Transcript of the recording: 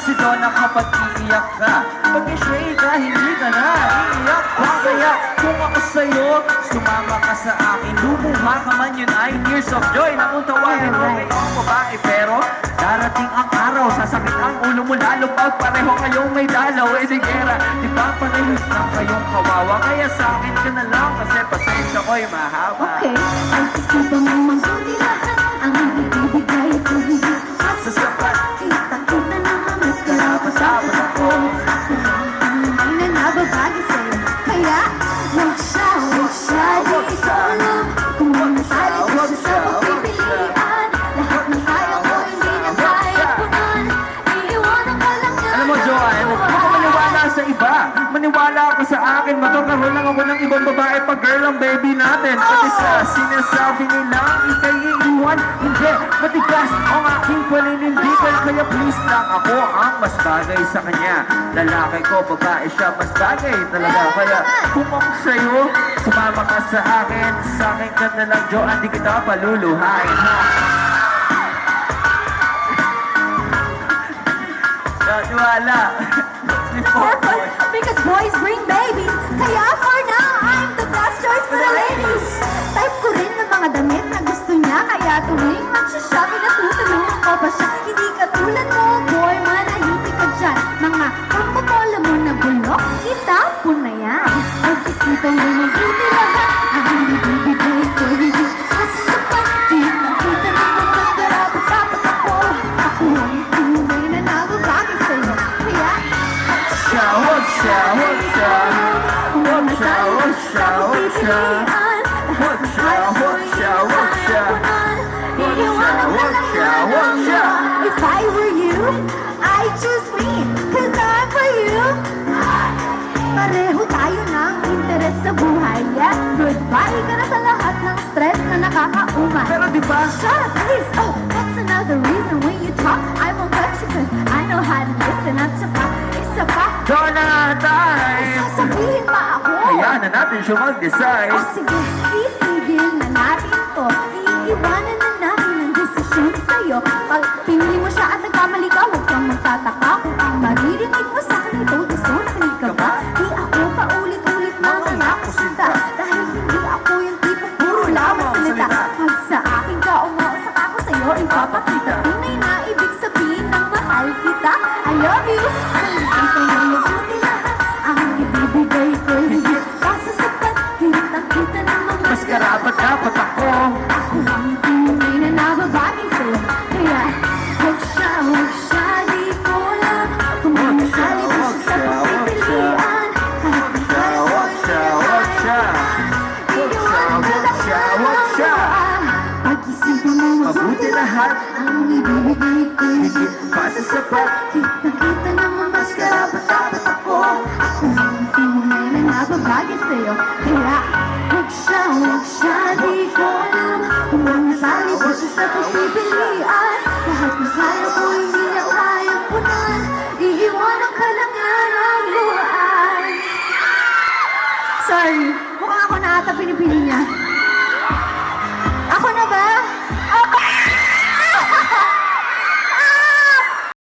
si Donna kapag iiyak ka. Pag i-shay ka, hindi ka na iiyak pa. Kaya kung ako sa'yo, sumama ka sa akin. Lumuha ka man yun ay tears of joy. Nakong tawagin mo ngayong babae. Pero darating ang araw, sasakit ang ulo mo lalo pag pareho kayong may dalaw. Eh di gera, di ba parehos na kayong kawawa? Kaya sa akin ka na lang kasi pasensya ko'y mahaba. Okay, ang isipan mo mabuti lahat. Ang ibibigay ko hindi Sasapat, kita-kita naman mas karapat-dapat ako. Hindi na nababagi sa'yo. Kaya, huwag siya di ko alam. Kung masali ko siya sa pagpipilian. Lahat ng kaya ko hindi na kaya punan. Iiwanan ka lang yan. alam mo Joanne, huwag ka maniwala sa iba. Maniwala ka sa akin, magkakaroon lang ako ng ibang babae pag girl ang baby natin. Kasi sa sinasabi nilang ikay iiwan, hindi, matigas ang aking paninindigan. Kaya please lang, ako ang mas bagay sa kanya. Lalaki ko, babae siya, mas bagay talaga. Kaya kung ako sa'yo, sumama ka sa akin. Sa akin ka na lang Joanne, di kita paluluhain. Wala. Purpose, because boys bring babies. Kaya for now, I'm the best choice for the ladies. Type ko rin ng mga damit na gusto niya. Kaya tuwing magsha-shopping na tutulungan ko pa siya. Hindi katulad mo, boy, manahimik ka dyan. Mga pampopola mo na bulok, itapon na yan. Pag-isipan mo mabuti lahat. Ang ibibigay ko, hindi kasasapat. Kita naman mas karapat-dapat ako. Ako ang tunay na nababagay sa'yo. Kaya, Wag siya. Wag siya. Wag siya. Wag siya. Wag siya. Wag siya. Wag siya. Wag siya. Wag siya. Wag siya. If I were you, I'd choose me, 'cause I'm for you. Pareho tayo ng interes sa buhay. Yes, goodbye ka na sa lahat ng stress na nakakaumay. Pero di ba? Shut up, please. Oh, that's another reason when you talk, I won't touch you 'cause I know how to listen. At saka, isa pa, Donna time! sasabihin pa ako. Hayaan na natin siya mag-decide. O sige, itigil na natin to. Iiwanan na natin ang desisyon sa'yo. Pag pinili mo siya at nagkamali ka, huwag kang magtataka. Kung ang maririnig mo sa akin ito, gusto nakinig ka ba? Di ako paulit-ulit mga nakusinta. Dahil hindi ako yung tipo puro lamang salita. Pag sa akin ka, umausak ako sa'yo, ipapakita. Tunay na ibig sabihin ng mahal kita. I love you. Ang isipan mo mabuti lahat. Ang ibibigay ko hindi kasasapat. Kita-kita naman Mas karapat-dapat ako. ako ang tunay na nababagay sa'yo. Kaya, huwag siya, di ko lang. Kung masali ko siya sa pagpipilian. Kahit ang kaya ko Wag siya. Wag siya. iiwanan ka lang Wag siya. Wag siya. Pag-isipan mo Mabuti lahat. ang ibibigay ko Hindi masasapat. Kita-kita naman mas karapat-dapat ako. Ako ang tunay na nababagay sa'yo. Kaya, huwag siya, di ko alam. Kung masali ko siya sa pagpipilian. Lahat ng kaya ko hindi na kayang punan. Iiwanan ka lang yan ang buhay. Sorry, mukhang ako na ata pinipili niya.